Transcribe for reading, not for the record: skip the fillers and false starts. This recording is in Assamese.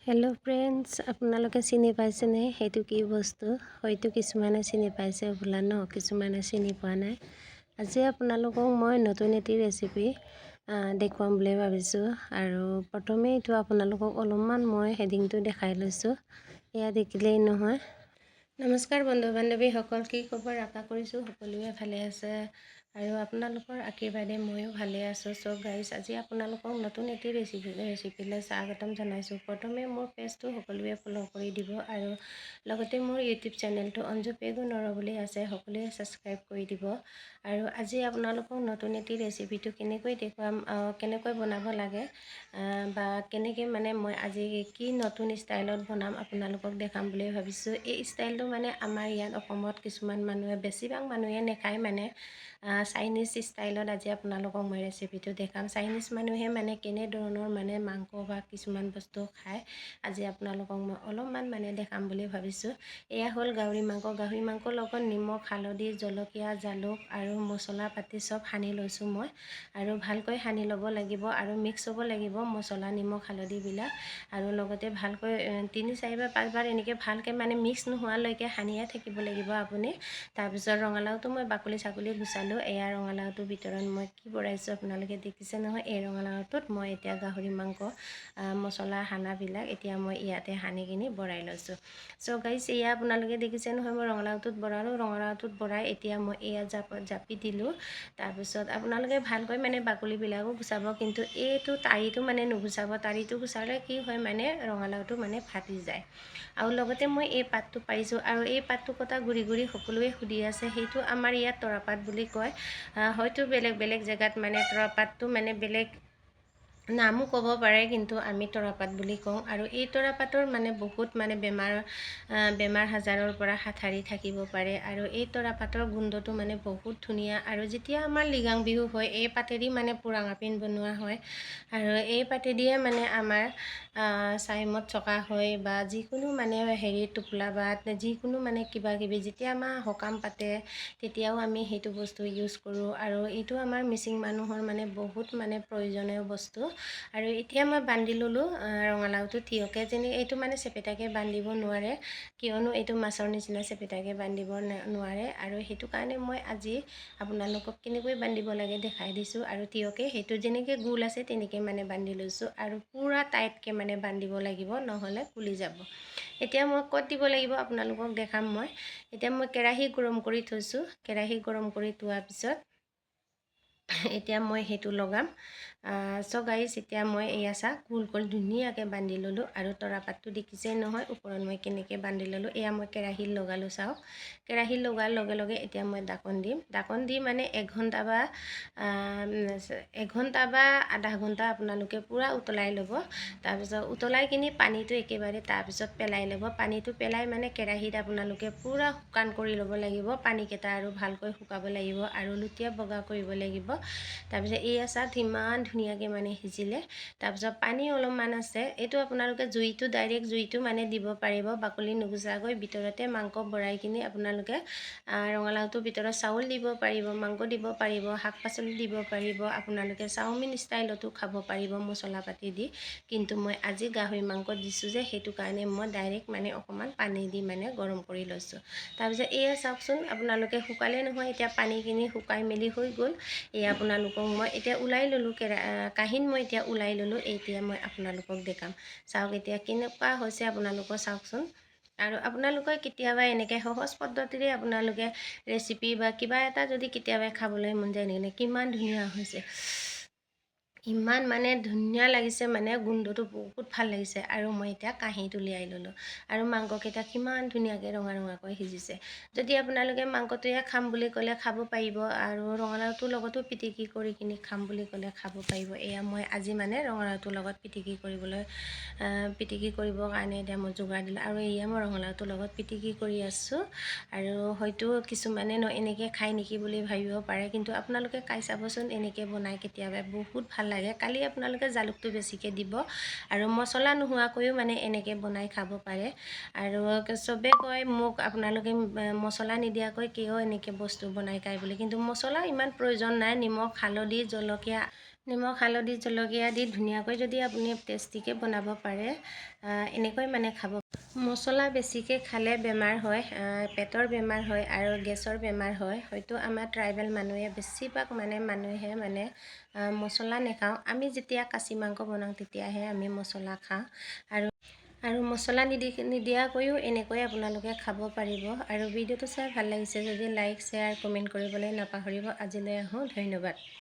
হেল্ল' ফ্ৰেণ্ডছ, আপোনালোকে চিনি পাইছেনে? সেইটো কি বস্তু? হয়তো কিছুমানে চিনি পাইছে বোলা ন, কিছুমানে চিনি পোৱা নাই। আজি আপোনালোকক মই নতুন এটি ৰেচিপি দেখুৱাম বুলি ভাবিছোঁ। আৰু প্ৰথমে এইটো আপোনালোকক অলপমান মই হেডিংটো দেখাই লৈছোঁ। এয়া দেখিলেই নহয়। নমস্কাৰ বন্ধু বান্ধৱীসকল, কি খবৰ? আশা কৰিছোঁ সকলোৱে ভালে আছে আৰু আপোনালোকৰ আশীৰ্বাদে ময়ো ভালে আছোঁ। চ' গাইজ, আজি আপোনালোকক নতুন এটি ৰেচিপিলৈ স্বাগতম জনাইছোঁ। প্ৰথমে মোৰ পেজটো সকলোৱে ফ'ল' কৰি দিব আৰু লগতে মোৰ ইউটিউব চেনেলটো অঞ্জু পেগু নৰ বুলি আছে, সকলোৱে ছাবস্ক্ৰাইব কৰি দিব। আৰু আজি আপোনালোকক নতুন এটি ৰেচিপিটো কেনেকৈ দেখুৱাম, কেনেকৈ বনাব লাগে বা কেনেকৈ মানে মই আজি কি নতুন ষ্টাইলত বনাম আপোনালোকক দেখাম বুলি ভাবিছোঁ। এই ষ্টাইলটো মানে আমাৰ ইয়াত অসমত কিছুমান মানুহে, বেছিভাগ মানুহে নেখায় মানে চাইনিজ ষ্টাইলত আজি আপোনালোকক মই ৰেচিপিটো দেখাম। চাইনিজ মানুহে মানে কেনেধৰণৰ মানে মাংস বা কিছুমান বস্তু খায়, আজি আপোনালোকক মই অলপমান মানে দেখাম বুলি ভাবিছোঁ। এয়া হ'ল গাহৰি মাংস। গাহৰি মাংসৰ লগত নিমখ, হালধি, জলকীয়া, জালুক আৰু মছলা পাতি চব সানি লৈছোঁ মই। আৰু ভালকৈ সানি ল'ব লাগিব আৰু মিক্স হ'ব লাগিব মছলা, নিমখ, হালধিবিলাক। আৰু লগতে ভালকৈ 3, 4 বা 5 বাৰ এনেকৈ ভালকৈ মানে মিক্স নোহোৱালৈকে সানিয়ে থাকিব লাগিব আপুনি। তাৰপিছত ৰঙালাওটো মই বাকলি চাকলি গুচালোঁ। এয়া ৰঙালাওটোৰ ভিতৰত মই কি ভৰাইছোঁ আপোনালোকে দেখিছে নহয়। এই ৰঙালাওটোত মই এতিয়া গাহৰি মাংস মছলা সানাবিলাক এতিয়া মই ইয়াতে সানি কিনি ভৰাই লৈছোঁ। চ' গাইজ, এয়া আপোনালোকে দেখিছে নহয়, মই ৰঙালাওটোত ভৰালোঁ। ৰঙালাওটোত ভৰাই এতিয়া মই এয়া জাপি দিলোঁ। তাৰপিছত আপোনালোকে ভালকৈ মানে বাকলিবিলাকো গুচাব, কিন্তু এইটো তাৰিটো মানে নুগুচাব। তাৰিটো গুচালে কি হয় মানে ৰঙালাওটো মানে ফাটি যায়। আৰু লগতে মই এই পাতটো পাৰিছোঁ, আৰু এই পাতটো কটা গুৰি গুৰি সকলোৱে সুধি আছে। সেইটো আমাৰ ইয়াত তৰাপাত বুলি কয়। হয়তো বেলেগ বেলেগ জেগাত মানে তৰাপাতটো মানে বেলেগ নামো ক'ব পাৰে, কিন্তু আমি তৰাপাত বুলি কওঁ। আৰু এই তৰাপাতৰ মানে বহুত মানে বেমাৰ আজাৰৰ পৰা হাত সাৰি থাকিব পাৰে। আৰু এই তৰাপাতৰ গোন্ধটো মানে বহুত ধুনীয়া। আৰু যেতিয়া আমাৰ লিগাং বিহু হয়, এই পাতেদি মানে পুৰাঙা পিন বনোৱা হয়। আৰু এই পাতেদিয়ে মানে আমাৰ চাইমদ চকা হয় বা যিকোনো মানে টোপোলা বা যিকোনো মানে কিবা কিবি যেতিয়া আমাৰ সকাম পাতে তেতিয়াও আমি সেইটো বস্তু ইউজ কৰোঁ। আৰু এইটো আমাৰ মিচিং মানুহৰ মানে বহুত মানে প্ৰয়োজনীয় বস্তু। আৰু এতিয়া মই বান্ধি ল'লোঁ ৰঙালাওটো থিয়কৈ, যেনে এইটো মানে চেপেটাকৈ বান্ধিব নোৱাৰে, কিয়নো এইটো মাছৰ নিচিনা চেপেটাকৈ বান্ধিব নোৱাৰে। আৰু সেইটো কাৰণে মই আজি আপোনালোকক কেনেকৈ বান্ধিব লাগে দেখাই দিছোঁ। আৰু থিয়কৈ সেইটো যেনেকৈ গোল আছে তেনেকৈ মানে বান্ধি লৈছোঁ। আৰু পূৰা টাইটকৈ মানে বান্ধিব লাগিব, নহ'লে ফুলি যাব। এতিয়া মই ক'ত দিব লাগিব আপোনালোকক দেখাম মই। এতিয়া মই কেৰাহী গৰম কৰি থৈছোঁ। কেৰাহী গৰম কৰি থোৱাৰ পিছত এতিয়া মই সেইটো লগাম। চ' গাইজ, এতিয়া মই এয়া চাহ গোল গোল ধুনীয়াকৈ বান্ধি ল'লোঁ। আৰু তৰাপাতটো দেখিছেই নহয় ওপৰত মই কেনেকৈ বান্ধি ল'লোঁ। এয়া মই কেৰাহীত লগালোঁ চাওক। কেৰাহীত লগাৰ লগে লগে এতিয়া মই ঢাকন দিম। ঢাকন দি মানে 1 ঘণ্টা বা আধা ঘণ্টা আপোনালোকে পূৰা উতলাই ল'ব। তাৰপিছত উতলাই কিনি পানীটো একেবাৰে তাৰপিছত পেলাই ল'ব। পানীটো পেলাই মানে কেৰাহীত আপোনালোকে পূৰা শুকান কৰি ল'ব লাগিব। পানীকেইটা আৰু ভালকৈ শুকাব লাগিব আৰু লুতীয়া বগা কৰিব লাগিব। তাৰপিছত এয়া চাহ ইমান ধুনীয়াকৈ মানে সিজিলে। তাৰপিছত পানী অলপমান আছে, এইটো আপোনালোকে ডাইৰেক্ট জুইটো মানে দিব পাৰিব, বাকলি নুগুচাকৈ। ভিতৰতে মাংস ভৰাই কিনি আপোনালোকে ৰঙালাওটোৰ ভিতৰত চাউল দিব পাৰিব, মাংস দিব পাৰিব, শাক পাচলি দিব পাৰিব। আপোনালোকে চাওমিন ষ্টাইলতো খাব পাৰিব মছলা পাতি দি। কিন্তু মই আজি গাহৰি মাংস দিছোঁ যে, সেইটো কাৰণে মই ডাইৰেক্ট মানে অকণমান পানী দি মানে গৰম কৰি লৈছোঁ। তাৰপিছত এয়া চাওকচোন, আপোনালোকে শুকালে নহয়, এতিয়া পানীখিনি শুকাই মেলি হৈ গ'ল। এয়া আপোনালোকক মই এতিয়া ওলাই ল'লোঁ, কাঁহীত মই এতিয়া ওলাই ল'লোঁ। এতিয়া মই আপোনালোকক দেখাম। চাওক এতিয়া কেনেকুৱা হৈছে, আপোনালোকৰ চাওকচোন। আৰু আপোনালোকে কেতিয়াবা এনেকৈ সহজ পদ্ধতিৰে আপোনালোকে ৰেচিপি বা কিবা এটা যদি কেতিয়াবা খাবলৈ মন যায়, এনেকৈ কিমান ধুনীয়া হৈছে, ইমান মানে ধুনীয়া লাগিছে, মানে গোন্ধটো বহুত ভাল লাগিছে। আৰু মই এতিয়া কাঁহীত উলিয়াই ল'লোঁ। আৰু মাংসকেইটা কিমান ধুনীয়াকৈ ৰঙা ৰঙাকৈ সিজিছে। যদি আপোনালোকে মাংসটোৱে খাম বুলি ক'লে খাব পাৰিব, আৰু ৰঙালাওটোৰ লগতো পিটিকি কৰি কিনি খাম বুলি ক'লে খাব পাৰিব। এয়া মই আজি মানে ৰঙালাওটোৰ লগত পিটিকি কৰিবৰ কাৰণে এতিয়া মই যোগাৰ দিলোঁ। আৰু এয়া মই ৰঙালাওটোৰ লগত পিটিকি কৰি আছোঁ। আৰু হয়তো কিছুমানে এনেকৈ খাই নেকি বুলি ভাবিব পাৰে, কিন্তু আপোনালোকে খাই চাবচোন, এনেকৈ বনাই কেতিয়াবা বহুত ভাল লাগে। কালি আপোনালোকে জালুকটো বেছিকৈ দিব, আৰু মছলা নোহোৱাকৈও মানে এনেকৈ বনাই খাব পাৰে। আৰু চবে কয় মোক আপোনালোকে মছলা নিদিয়াকৈ কিয় এনেকৈ বস্তু বনাই খায় বুলি, কিন্তু মছলা ইমান প্ৰয়োজন নাই। নিমখ, হালধি, জলকীয়া নিমখ হালধি জলকীয়া দি ধুনীয়াকৈ যদি আপুনি টেষ্টিকৈ বনাব পাৰে, এনেকৈ মানে খাব। মছলা বেছিকৈ খালে বেমাৰ হয়, পেটৰ বেমাৰ হয় আৰু গেছৰ বেমাৰ হয়। হয়তো আমাৰ ট্ৰাইবেল মানুহে বেছিভাগ মানুহে মছলা নাখাওঁ। আমি যেতিয়া খাচী মাংস বনাওঁ তেতিয়াহে আমি মছলা খাওঁ। আৰু মছলা নিদিয়াকৈও এনেকৈ আপোনালোকে খাব পাৰিব। আৰু ভিডিঅ'টো চাই ভাল লাগিছে যদি লাইক শ্বেয়াৰ কমেণ্ট কৰিবলৈ নাপাহৰিব। আজিলৈ আহোঁ, ধন্যবাদ।